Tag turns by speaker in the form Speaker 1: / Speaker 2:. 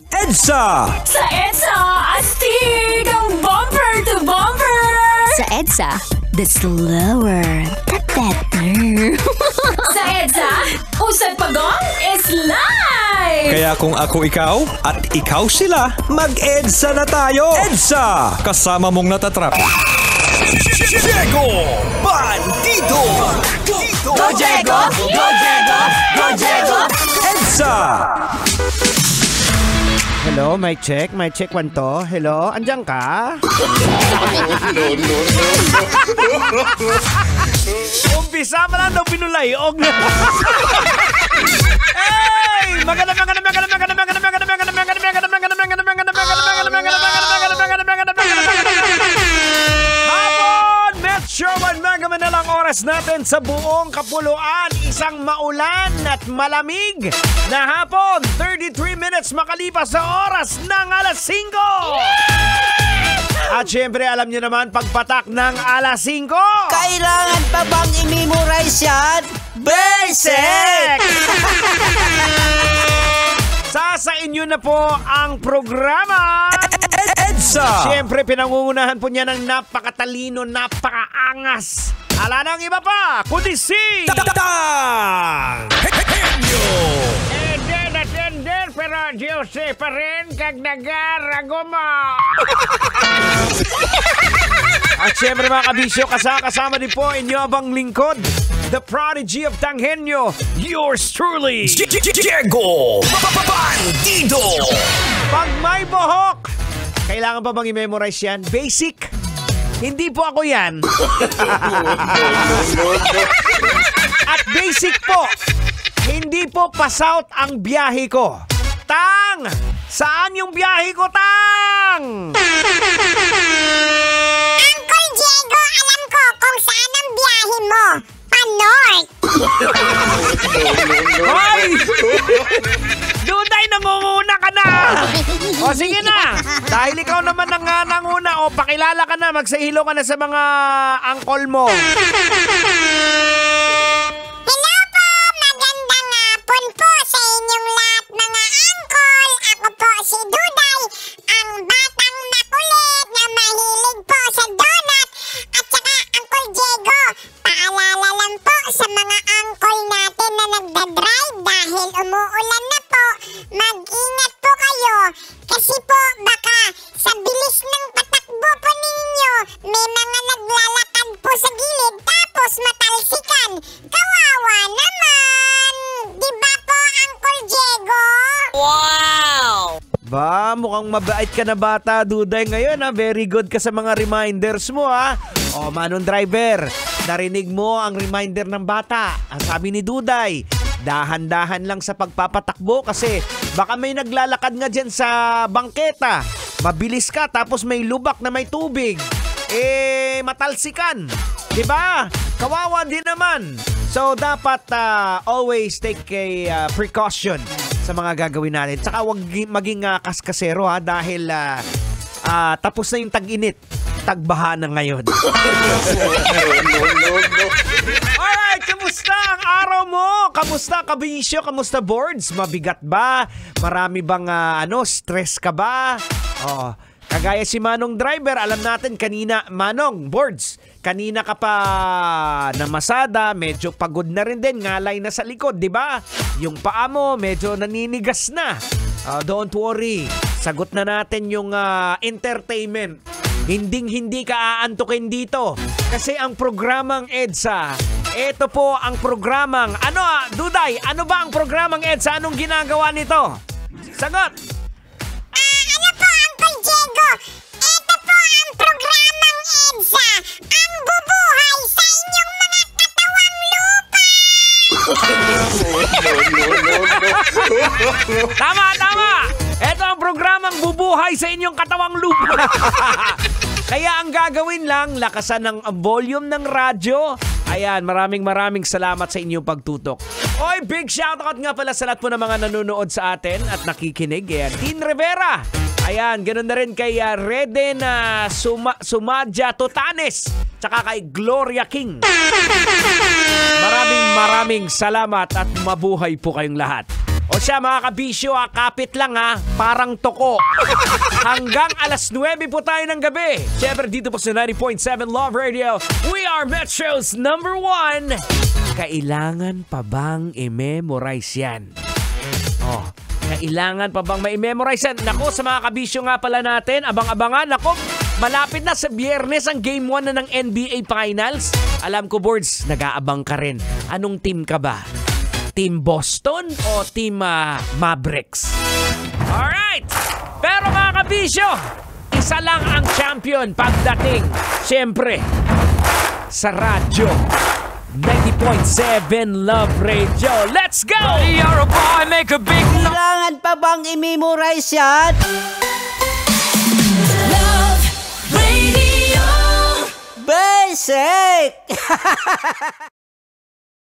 Speaker 1: EDSA!
Speaker 2: Sa EDSA, astig ang bumper to bumper!
Speaker 3: Sa EDSA, the slower, the better.
Speaker 2: Sa EDSA, usad pagong is live!
Speaker 1: Kaya kung ako ikaw at ikaw sila, mag-EDSA na tayo! EDSA! Kasama mong natatrap. Diego Bandido!
Speaker 2: Go Diego! Go Diego! Go Diego!
Speaker 1: EDSA!
Speaker 4: Hello, mic check 1 to. Hello, andyan ka? Umpisa pa lang daw pinulayog na. Hey! Hapon! Metro Manila Manalang oras natin sa buong kapuluan. Isang maulan at malamig na hapon. 33 minutes makalipas sa oras ng alas 5. At syempre, alam nyo naman, pagpatak ng alas 5.
Speaker 5: Kailangan pa bang i-memorize yan? Basic!
Speaker 4: Sa inyo na po ang programa
Speaker 1: EDSA!
Speaker 4: Siyempre, pinangungunahan po niya ng napakatalino, napakaangas. Ala nang iba pa, kundi si
Speaker 1: Tang! Henyo!
Speaker 4: Tender, pero Jose pa rin kag nagaragoma. At siyempre mga kabisyo, kasama din po inyo abang lingkod, the prodigy of Tanghenyo, yours truly,
Speaker 1: Diego Bandido!
Speaker 4: Pag may buhok, kailangan pa bang i-memorize yan? Basic. Hindi po ako yan. At basic po, hindi po pa-south ang biyahe ko. Tang! Saan yung biyahe ko, Tang?
Speaker 6: Uncle Diego, alam ko kung saan ang biyahe mo. Pa-north.
Speaker 4: Hoy! Duday, nangunguna ka na! O sige na! Dahil ikaw naman ang nanguna, o pakilala ka na, magsahilo ka na sa mga angkol mo.
Speaker 6: Hello po, magandang hapon po sa inyong lahat mga angkol. Ako po si Duday, ang batang makulit na mahilig po sa donut. At saka Uncle Diego, paalala lang po sa mga angkol natin na nagdadrive dahil umuulan na po. Mag-ingat po kayo kasi po baka sa bilis ng patakbo po ninyo may mga naglalakad po sa gilid tapos matalsikan. Kawawa naman! Diba po, Uncle Diego?
Speaker 5: Wow!
Speaker 4: Ba, mukhang mabait ka na bata, Duday, ngayon ha. Very good ka sa mga reminders mo ha. O, Manong Driver, narinig mo ang reminder ng bata. Ang sabi ni Duday, dahan-dahan lang sa pagpapatakbo kasi baka may naglalakad nga dyan sa bangketa. Mabilis ka tapos may lubak na may tubig. Matalsikan. Diba? Kawawa din naman. So, dapat always take a precaution sa mga gagawin natin. Tsaka huwag maging kaskasero ha dahil tapos na yung tag-init. Tagbaha na ngayon. Alright, kamusta ang araw mo? Kamusta kabisyo? Kamusta boards? Mabigat ba? Marami bang stress ka ba? Oh, kagaya si Manong Driver, alam natin kanina, Manong, boards, kanina ka pa namasada, medyo pagod na rin din, ngalay na sa likod, di ba? Yung paa mo, medyo naninigas na. Don't worry, sagot na natin yung entertainment. Hinding-hindi ka aantukin dito. Kasi ang programang EDSA, ito po ang programang, Duday, ano ba ang programang EDSA? Anong ginagawa nito? Sagot!
Speaker 6: Ano po, Uncle Diego? Ito po ang programang EDSA, ang bubuhay sa inyong mga katawang lupa!
Speaker 4: Tama! Ito ang programang bubuhay sa inyong katawang lupa. Kaya ang gagawin lang, lakasan ng volume ng radyo. Ayan, maraming salamat sa inyong pagtutok. Oy, big shoutout nga pala sa lahat po ng mga nanonood sa atin at nakikinig. Ayan, Tin Rivera. Ayan, ganun na rin kay Reden Sumadja Totanes. Tsaka kay Gloria King. Maraming salamat at mabuhay po kayong lahat. O O siya mga kabisyo, kapit lang parang toko. Hanggang alas 9 po tayo ng gabi. Siyempre dito po sa 90.7 Love Radio, we are Metro's #1. Kailangan pa bang i-memorize yan? Kailangan pa bang ma-memorize yan? Nako, sa mga kabisyo nga pala natin, abang-abangan. Nako, malapit na sa Biyernes ang Game 1 na ng NBA Finals. Alam ko, Boards, nag-aabang ka rin. Anong team ka ba? Team Boston o Team Mavericks? Alright! Pero mga kabisyo, isa lang ang champion pagdating, siyempre, sa radyo. 90.7 Love Radio. Let's go! You're a boy, make a big noise.
Speaker 5: Kailangan pa bang i-memorize yan?
Speaker 2: Love Radio.
Speaker 5: Basic!